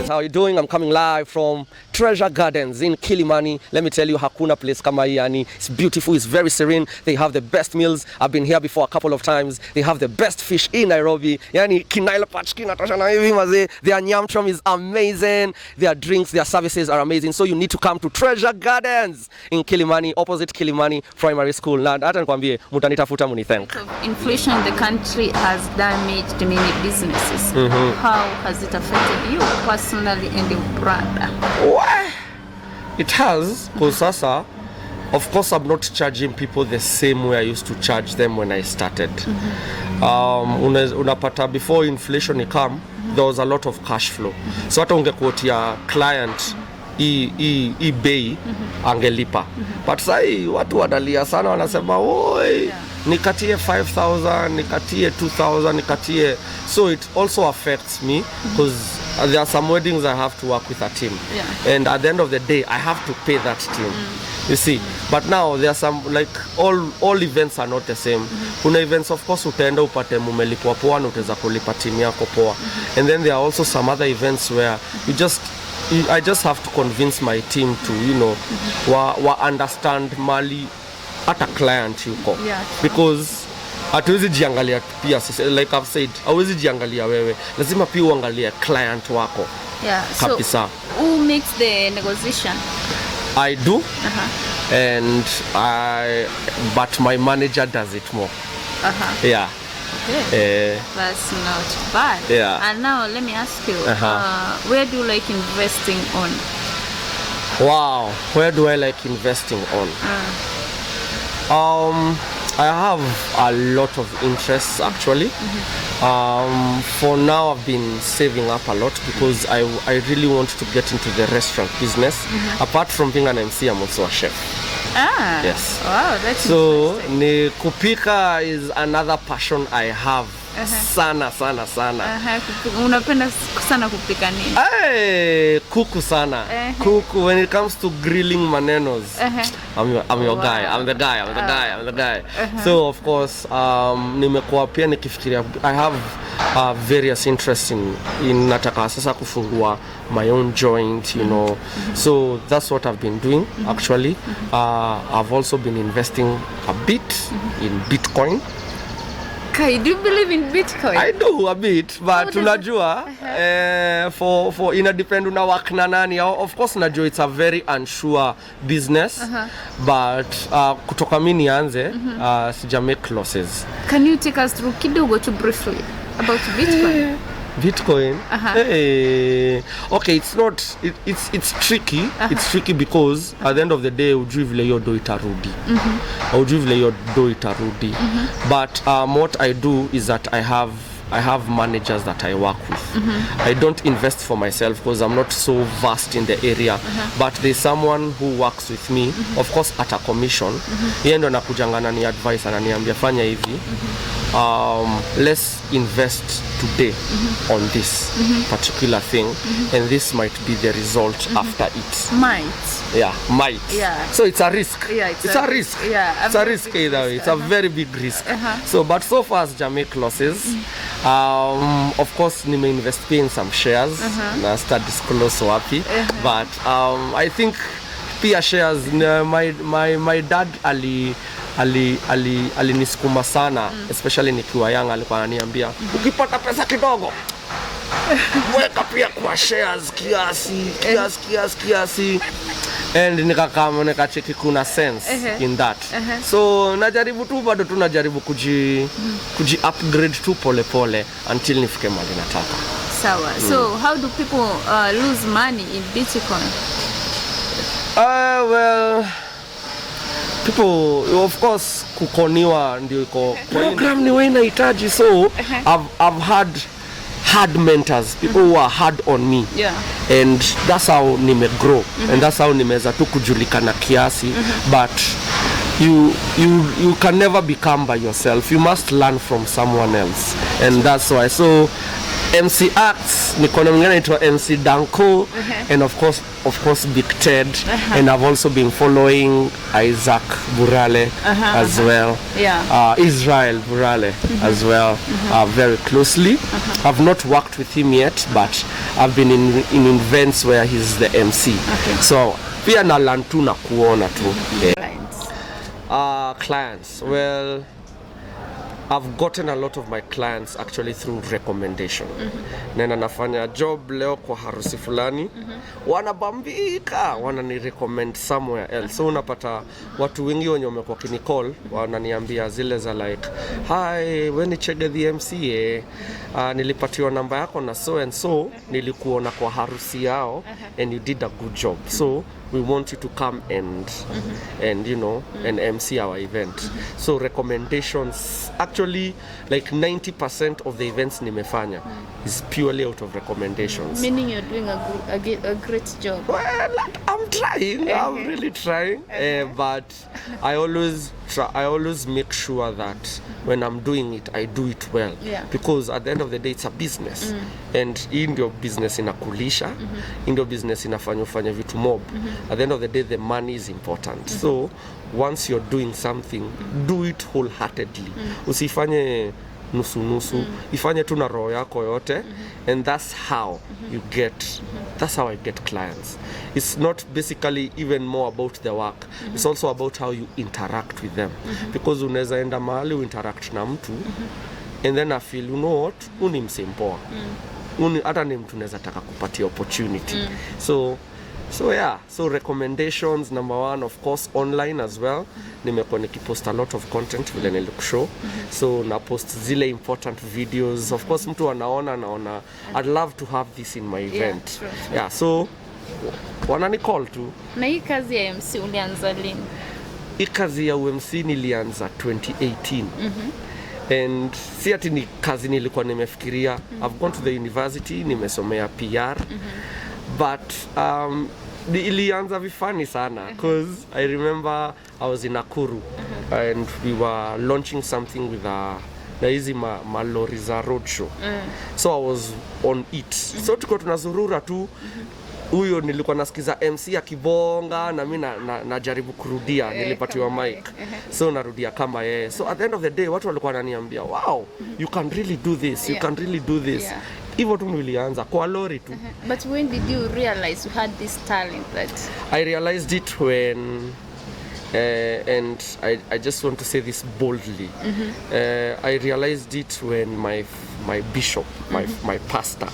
guys, how are you doing? I'm coming live from Treasure Gardens in Kilimani. Let me tell you, hakuna place kama hii, yani. It's beautiful, it's very serene. They have the best meals. I've been here before a couple of times. They have the best fish in Nairobi. Yani kinaila pachki natosha na hivi maze. Their nyam chom is amazing. Their drinks, their services are amazing. So you need to come to Treasure Gardens in Kilimani, opposite Kilimani Primary School. Na hata nikwambie mutanitafuta munithank. Inflation in the country has damaged many businesses. How has it affected you personally and your brother? Why? It has, because sasa, of course I'm not charging people the same way I used to charge them when I started. Unapata before inflation come, there was a lot of cash flow. So hata ungekuotia client i bei angelipa. But sai watu wadalia sana wanasema oi nikatie 5,000, nikatie 2,000, nikatie. So it also affects me because there are some weddings I have to work with a team, and at the end of the day I have to pay that team. You see, but now there are some, like all events are not the same. Kuna events of course utaenda upate mumelipwa poa na utaweza kulipa team yako poa, and then there are also some other events where I just have to convince my team to, you know, wa understand mali at a client yuko, because hatuwezi jiangalia pia, like I've said, hauwezi jiangalia wewe, lazima pia uangalie client wako. Kapisa. So who makes the negotiation? I do, but my manager does it more. Yeah. Okay. That's not bad. Yeah. And now let me ask you, where do you like investing on? Wow, where do I like investing on? I have a lot of interests actually. For now I've been saving up a lot because I really want to get into the restaurant business. Apart from being an MC, I'm also a chef. Yes. Wow, that's so ni kupika is another passion I have. Sana. Unapenda sana kupika nini? Kuku sana. Kuku, when it comes to grilling manenos. I'm your guy. I'm the guy. So of course, nimekuwa pia nikifikiria, I have various interests in nataka sasa kufungua my own joint, you know. So that's what I've been doing actually. I've also been investing a bit in Bitcoin. Okay, do you believe in Bitcoin? I do a bit, but unajua for ina depend una work na nani. Of course najua it's a very unsure business, but kutoka mimi nianze sija make losses. Can you take us through kidogo to briefly about Bitcoin? Bitcoin. Okay, it's tricky. It's tricky because at the end of the day ujui vile hiyo do itarudi. But what I do is that I have managers that I work with. I don't invest for myself because I'm not so vast in the area, but there's someone who works with me, of course at a commission. Yeye ndo anakujanga na ni advice, ananiambia fanya hivi. Let's invest today on this particular thing, and this might be the result after it. Might. So it's a risk. It's a risk. It's a risk either way. It's a very big risk. So, but so far as Jamaica losses, of course, nime invest in some shares. Na start disclose so happy. But I think pia shares. My dad alinisukuma sana, especially nikiwa young, alikuwa ananiambia ukipata pesa kidogo weka pia kwa shares kiasi. And nikacheki kuna sense in that. So najaribu tu bado tu najaribu kuji upgrade tu pole until nifike mahali nataka. Sawa. So how do people lose money in Bitcoin? Well, people, of course, kukoniwa ndio iko program ni wewe inahitaji. So I've had hard mentors, people who are hard on me, and that's how nime grow, and that's how nimeweza tu kujulikana kiasi. But you can never become by yourself. You must learn from someone else, and that's why. So MC acts niko na mwingine anaitwa MC Danko and of course Big Ted and I've also been following Isaac Burale as well. Israel Burale as well very closely. I've not worked with him yet, but I've been in events where he's the MC. So pia na learn tu na kuona tu. Clients, well, I've gotten a lot of my clients actually through recommendation. Nena nafanya job leo kwa harusi fulani, wanabambika, wanani recommend somewhere else. So unapata watu wengi wenye wamekuwa kinicall, wananiambia zile za like, hi, when ni Chege the MC, nilipatiwa namba yako na so and so, nilikuona kwa harusi yao, and you did a good job. So we want you to come and you know and MC our event. So recommendations, actually like 90% of the events nimefanya is purely out of recommendations. Meaning you're doing a great job. Well, I'm trying. I'm really trying. But I always make sure that when I'm doing it, I do it well. Because at the end of the day, it's a business. And in your business inakulisha, in your business inafanya vitu mob. At the end of the day, the money is important. So once you're doing something, do it wholeheartedly. Usifanye nusu, ifanye tu na roho yako yote, and that's how you get, that's how I get clients. It's not basically even more about the work, it's also about how you interact with them. Because unaweza enda mahali interact na mtu, and then I feel, you know what, uni msempoa, hata ni mtu naweza taka kupatia opportunity. So recommendations, number one, of course, online as well. Nimekuwa nikipost a lot of content vile nilikushow. So na post zile important videos. Of course, mtu anaona, I'd love to have this in my event. So wanani call tu. Na hii kazi ya MC ulianza lini? Hii kazi ya UMC nilianza 2018. And si ati ni kazi nilikuwa nimefikiria. I've gone to the university, nimesomea PR. But ilianza vifani sana because I remember I was in Nakuru and we were launching something with na hizi malori za roadshow. So I was on it. So tuko tunazurura tu, huyo nilikuwa nasikiza MC akibonga na mimi najaribu kurudia, nilipatiwa mic. So narudia kama yeye. So at the end of the day watu walikuwa wananiambia, wow, you can really do this, you can really do this. Hivyo tu nilianza kwa lori tu. But when did you realize you had this talent? That I realized it when and I just want to say this boldly. I realized it when my bishop, my pastor,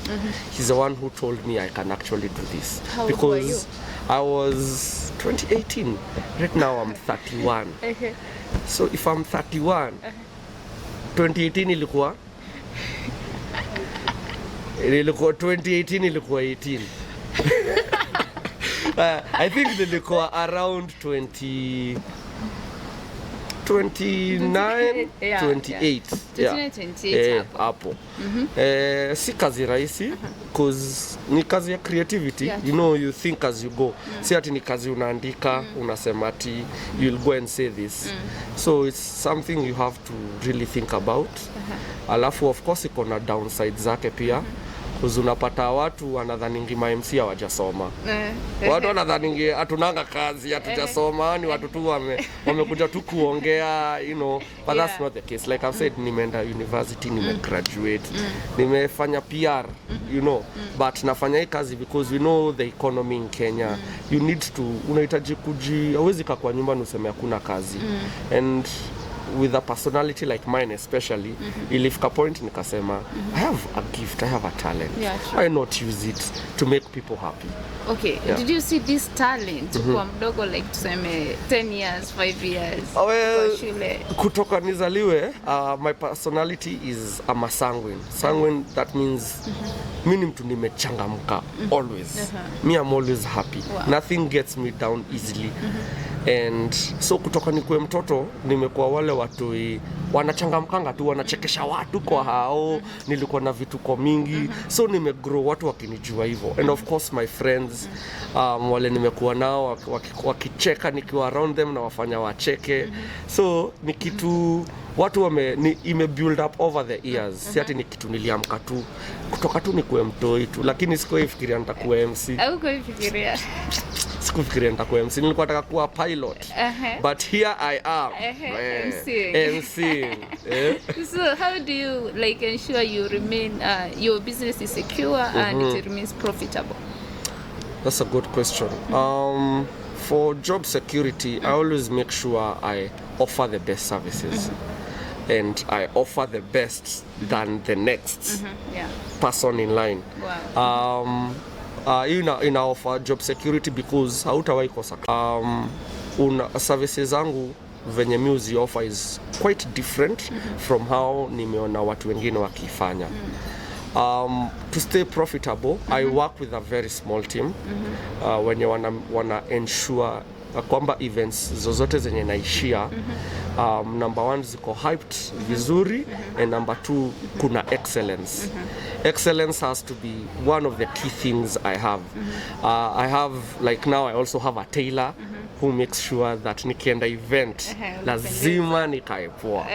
he's the one who told me I can actually do this. How because old were you? I was 2018. Right now I'm 31. So if I'm 31, 2018 ilikuwa 2018 ilikuwa 18. I think nilikuwa around 29, 28 hapo. Si kazi rahisi cause ni kazi ya creativity. You know, you think as you go. Si ati ni kazi unaandika, unasema ati you'll go and say this. So it's something you have to really think about. Alafu of course iko na downside zake pia. Unapata watu wanadhaningi ma-MC hawajasoma. Watu wanadhaningi hatunanga kazi, hatujasoma, ni watu tu wamekuja tu kuongea, you know, but that's not the case. Like I've said, nimeenda university, nimegraduate, nimefanya PR, you know, but nafanya hii kazi because we know the economy in Kenya. You need to, unahitaji hauwezi kaa kwa nyumba useme hakuna kazi. And with a personality like mine especially, ilifika point nikasema, I have a gift, I have a talent. Why not use it to make people happy? Okay, did you see this talent kwa mdogo, like tuseme 10 years, 5 years? Well, kutoka nizaliwe, my personality is I'm a sanguine. Sanguine, that means mimi mtu nimechangamka always. Me, I'm always happy. Nothing gets me down easily. And so kutoka nikuwe mtoto nimekuwa wale watu wanachangamkanga tu, wanachekesha watu kwa hao, nilikuwa na vituko mingi, so nimegrow watu wakinijua hivyo. And of course my friends, wale nimekuwa nao wakicheka nikiwa around them na wafanya wacheke, so ni kitu watu ime build up over the years. Si ati ni kitu niliamka tu kutoka tu nikuwe mtoi tu, lakini sikufikiria nitakuwa MC. Au kufikiria? Sikufikiria nitakuwa MC, nilikuwa nataka kuwa pilot. But here I am. MC. So how do you like ensure you remain your business is secure and it remains profitable? That's a good question. For job security, I always make sure I offer the best services. And I offer the best than the next person in line. Wow. In offer job security because hautawahi kosa. Services zangu venye music offer is quite different from how nimeona watu wengine wakifanya. To stay profitable, I work with a very small team. When you wanna ensure kwamba events zozote zenye naishia, number 1 ziko hyped vizuri, and number 2 kuna excellence. Excellence has to be one of the key things I have. I have, like now I also have a tailor who makes sure that nikienda event lazima nikae poa.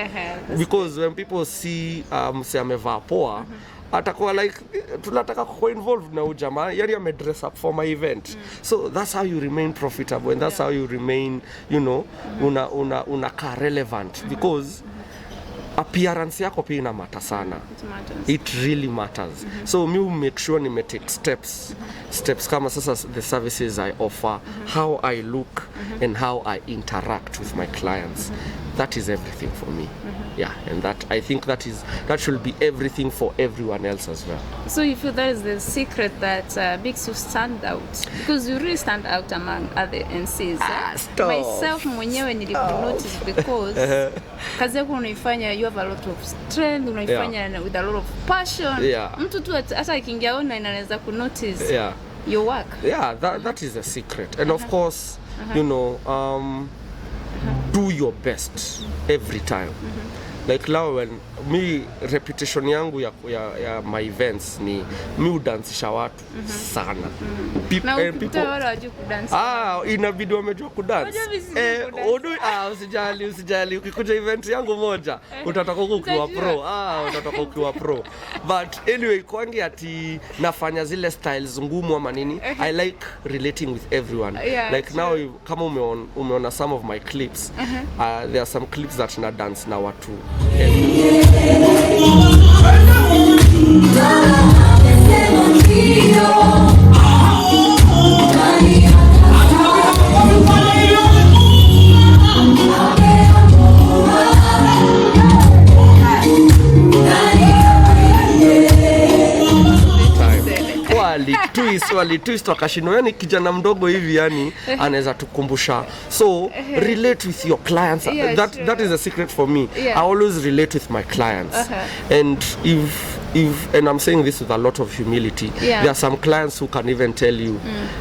Because when people see mse amevaa poa, atakuwa like tunataka kuwa involved na ujamaa, yani ame dress up for my event. So that's how you remain profitable, and that's how you remain, you know, una relevant, because appearance yako pia ina matter sana. It really matters. So me make sure ni take steps kama sasa the services I offer, how I look and how I interact with my clients. That is everything for me. Yeah, and that I think that should be everything for everyone else as well. So you feel that is the secret that makes you stand out, because you really stand out among other MCs. Myself mwenyewe nilikunotice because kazi yako unaifanya, you have a lot of strength, unaifanya with a lot of passion. Mtu tu hata akiingia ona inaweza kunotice your work. Yeah, that is a secret. And of course, you know, do your best every time. Like now when reputation yangu ya my events ni mi udansisha watu sana. Inabidi wamejua kudance. Usijali ukikuja event yangu moja utataka ukiwa pro. Utataka ukiwa pro. But anyway, kwangi ati nafanya zile styles ngumu ama nini, I like relating with everyone. Like now kama umeona some of my clips, there are some clips that na dance na watu. Twist wakashino, yani kijana mdogo hivi yani anaweza tukumbusha. So relate with your clients. That is a secret for me. I always relate with my clients. And and I'm saying this with a lot of humility, there are some clients who can even tell you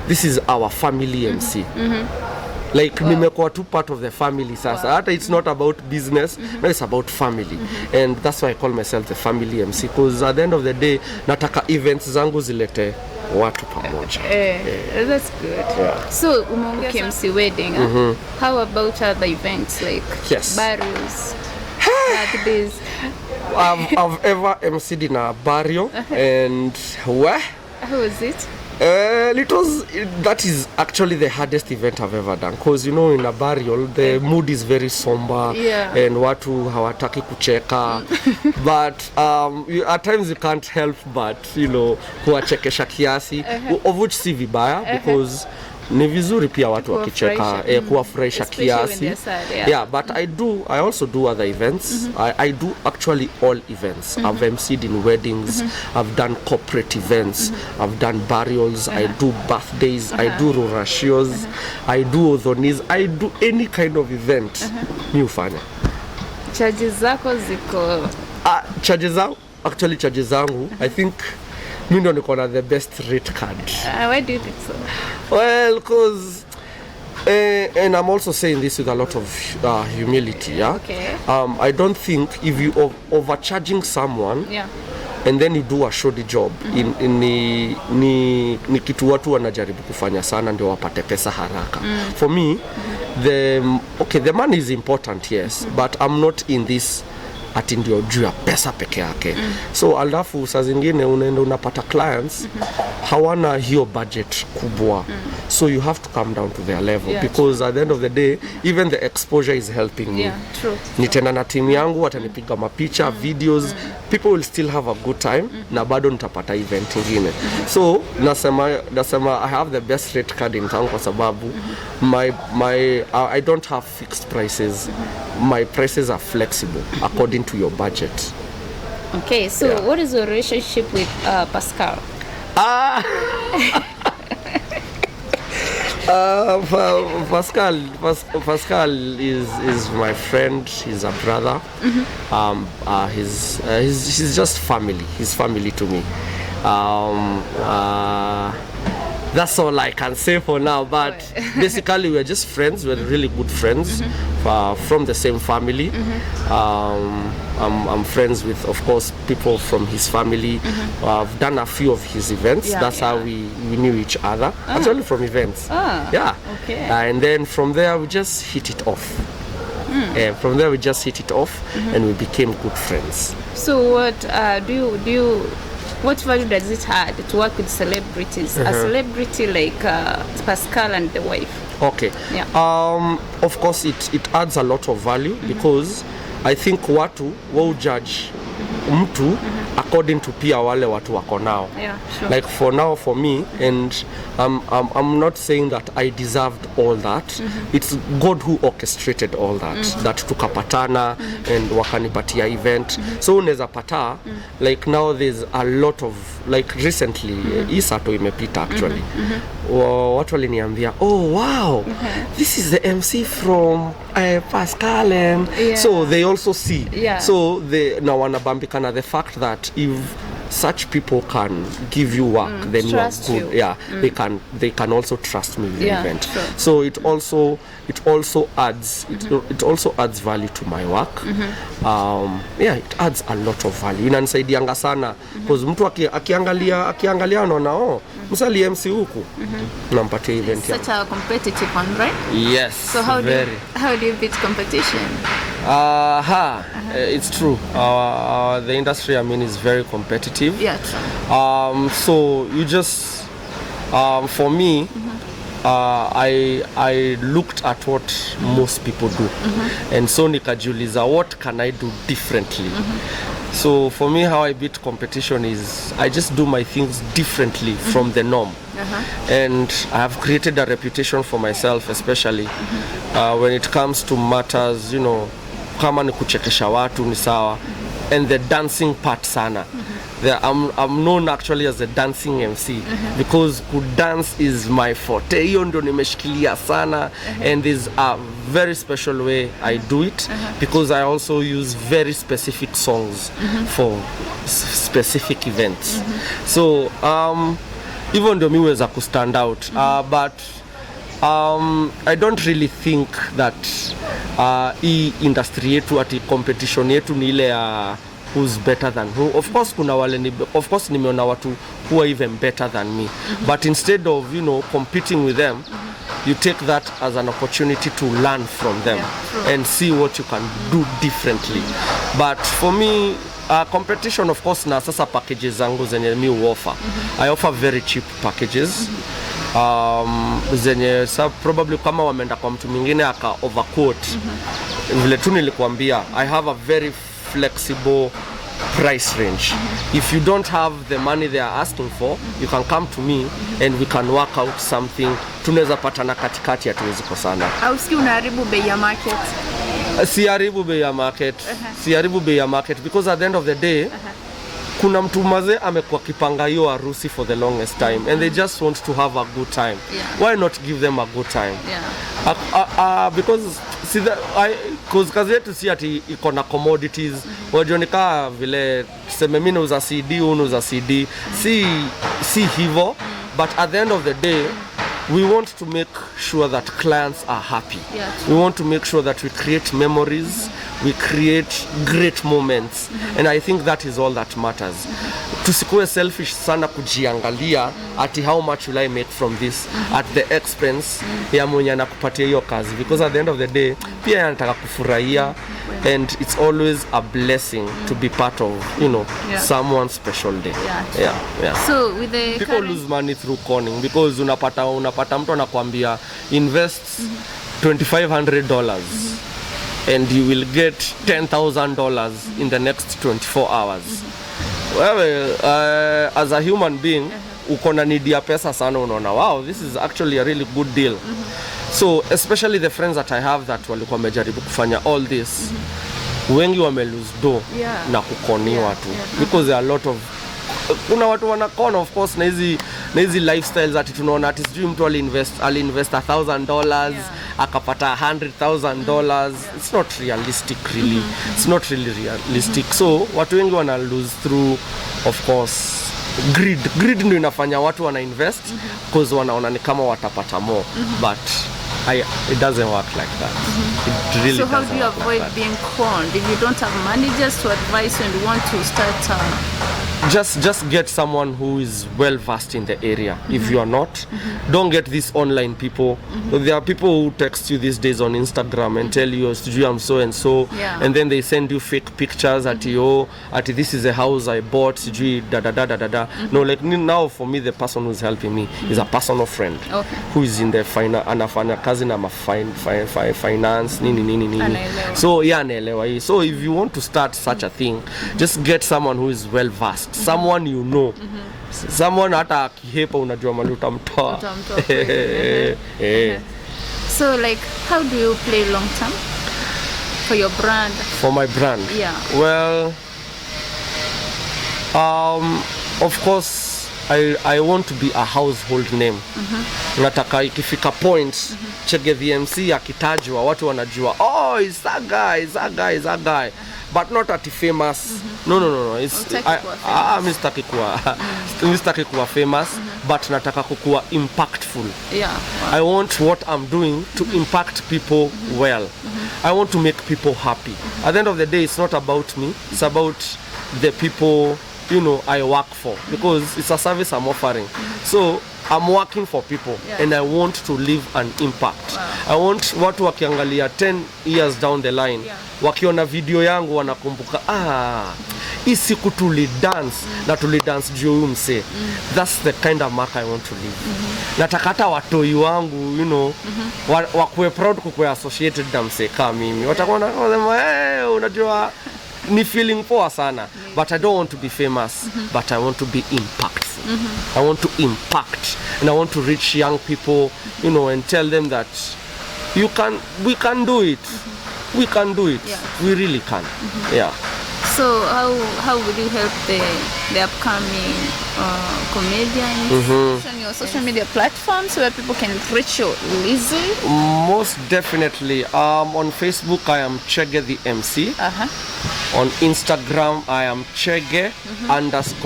this is our family MC. Like nimekuwa tu part of the family sasa. Hata it's not about business, no, it's about family. And that's why I call myself the family MC, because at the end of the day nataka events zangu zilete watu pamoja. That's good. So umeongea MC wedding. How about other events like burials, birthdays? I've ever MC'd in a burial. And where? How was it? That is actually the hardest event I've ever done, because you know in a burial the mood is very somber and watu hawataki kucheka. But at times you can't help but, you know, kuwachekesha kiasi, of which si vibaya, because ni vizuri pia watu wakicheka, kuwafurahisha kiasi. But I also do other events. I do actually all events. I've MC'd in weddings, I've done corporate events, I've done burials, I do birthdays, I do rurashios, I do odhonis, I do any kind of event. Mi ufanya. Charges zako ziko? Charges zangu, I think mi ndo niko na the best rate card. Why do you think so? Well, because And I'm also saying this with a lot of humility, yeah. Okay. I don't think if you overcharging someone, Yeah. and then you do a shoddy job, ni kitu watu wanajaribu kufanya sana ndio wapate pesa haraka. For me, the money is important, yes, but I'm not in this ati ndio juu ya pesa peke yake. So alafu saa zingine unaenda unapata clients hawana hiyo budget kubwa. So you have to come down to their level, because at the end of the day even the exposure is helping me. True. Nitenda na timu yangu watanipiga mapicha, videos, people will still have a good time na bado nitapata event ingine. So nasema I have the best rate card in town kwa sababu I don't have fixed prices. My prices are flexible according to your budget. Okay, so what is your relationship with Pascal? Pascal is my friend. He's a brother. He's just family. He's family to me. That's all I can say for now, but basically we're just friends. We're really good friends from the same family. I'm friends with, of course, people from his family. I've done a few of his events. That's how we knew each other. Actually from events. Okay. And then from there we just hit it off. From there we just hit it off and we became good friends. So what do you what value does it add to work with celebrities? A celebrity like Pascal and the wife. Okay. Yeah. Of course it adds a lot of value because I think watu wao judge mtu according to pia wale watu wako nao. Yeah, sure. Like for now, for me, and I'm not saying that I deserved all that. It's God who orchestrated all that. That tukapatana and wakanipatia event. So unaweza pata like now there's a lot of like recently Isato imepita actually. Watu waliniambia, oh wow, this is the MC from Pascal and so they also see. So they now wanabambikana the fact that if such people can give you work, then you are good. They can also trust me with the event. Sure. So it also adds it also adds value to my work. It adds a lot of value. Inanisaidianga sana because mtu akiangalia anaona msali MC huku nampatia event. Such a competitive one, right? Yes. So how do you beat competition? It's true. The industry, I mean, is very competitive. Yeah, true. So you just, for me, I looked at what most people do, and so nikajiuliza, what can I do differently? So for me, how I beat competition is I just do my things differently from the norm. And I have created a reputation for myself, especially when it comes to matters, you know, kama ni kuchekesha watu ni sawa, and the dancing part sana. I'm known actually as a dancing MC because dance is my forte. Hiyo ndio nimeshikilia sana, and there's a very special way I do it because I also use very specific songs for specific events. So even though miweza ku stand out, but I don't really think that hii industry yetu ati competition yetu ni ile ya who's better than who. Of course kuna wale of course nimeona watu who are even better than me, but instead of, you know, competing with them, you take that as an opportunity to learn from them and see what you can do differently. But for me, competition, of course, na sasa packages zangu zenye mi offer. I offer very cheap packages. Zenye probably kama wameenda kwa mtu mwingine aka overquote. Vile tu nilikuambia, I have a very flexible price range. If you don't have the money they are asking for, you can come to me and we can work out something. Tunaweza patana katikati, hatuwezi kosana. Au si unaharibu bei ya market? Siharibu bei ya market. Siharibu bei ya market because at the end of the day, kuna mtu maze amekuwa kipanga hiyo harusi for the longest time and they just want to have a good time. Why not give them a good time? Because see cause kazi yetu si ati iko na commodities. Wajonika vile tuseme mimi nauza CD, unauza CD. Si hivyo, but at the end of the day we want to make sure that clients are happy. Yeah, we want to make sure that we create memories, we create great moments, and I think that is all that matters. Tusikuwe selfish sana kujiangalia ati how much will I make from this at the expense ya mwenye anakupatia hiyo kazi, because at the end of the day pia anataka kufurahia, and it's always a blessing to be part of, you know, someone's special day. So with the people lose money through conning, because unapata mtu anakuambia invest $2,500 and you will get $10,000 in the next 24 hours. Well, as a human being, uko na need ya pesa sana, unaona wow, this is actually a really good deal. So especially the friends that I have that walikuwa wamejaribu kufanya all this, wengi wame lose do na kukoniwa tu, because there are a lot of, kuna watu wanakona of course na hizi lifestyles ati tunaona ati sijui mtu aliinvest $1,000 akapata $100,000. It's not realistic really. It's not really realistic. So watu wengi wana lose through, of course, greed ndio inafanya watu wana invest because wanaona ni kama watapata more, but it doesn't work like that. It really so how doesn't do you work avoid like being conned if you don't have managers to advise and you want to start just get someone who is well versed in the area. If you are not, don't get these online people. There are people who text you these days on Instagram and tell you, I'm so and so, and then they send you fake pictures at this is a house I bought, da da da da da da. No, like now for me the person who's helping me is a personal friend who is in the anafanya kazi na finance nini. So anaelewa. So if you want to start such a thing, just get someone who is well versed, someone you know, someone hata akihepa unajua mali utamtoa. So like how do you play long term for your brand? For my brand? Well, of course I want to be a household name. Nataka ikifika point Chege the MC akitajwa watu wanajua, oh, it's that guy, but not at famous. No. It's mistaki kuwa famous, but nataka kukuwa impactful. I want what I'm doing to impact people well. I want to make people happy. At the end of the day, it's not about me, it's about the people, you know, I work for, because it's a service I'm offering. So I'm working for people and I want to leave an impact. I want watu wakiangalia 10 years down the line, wakiona video yangu wanakumbuka, hii siku tulidance na tulidance juu mse. That's the kind of mark I want to leave. Nataka hata watoi wangu, you know, wakuwe proud kukuwa associated na mse kama mimi. Watakuwa wanasema, unajua ni feeling poa sana, but I don't want to be famous, but I want to be impactful. I want to impact, and I want to reach young people, you know, and tell them that we can do it. We can do it. We really can. So how will you help the upcoming comedians on your social media platforms where people can reach you easily? Most definitely. On Facebook I am Chege the MC. On Instagram I am Chege _the_MC.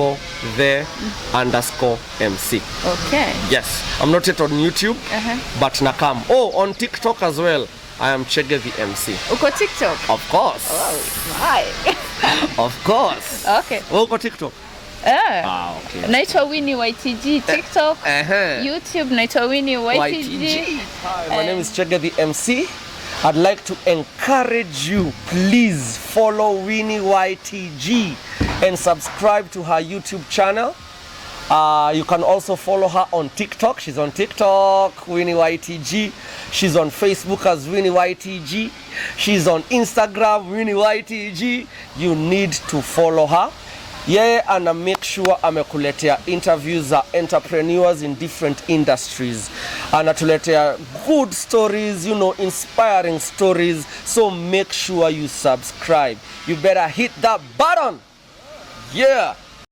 Okay. Yes. I'm not yet on YouTube, but nakam. Oh, on TikTok as well. I am Chege the MC. Uko TikTok? Of course. Oh, my. Of course. Okay. Uko TikTok? Okay. Naitwa Winnie YTG TikTok. YouTube naitwa Winnie YTG. Hi, my name is Chege the MC. I'd like to encourage you, please follow Winnie YTG and subscribe to her YouTube channel. You can also follow her on TikTok. She's on TikTok, Winnie YTG. She's on Facebook as Winnie YTG. She's on Instagram, Winnie YTG. You need to follow her. And make sure amekuletea interviews za entrepreneurs in different industries. Anatuletea good stories, you know, inspiring stories. So make sure you subscribe. You better hit that button.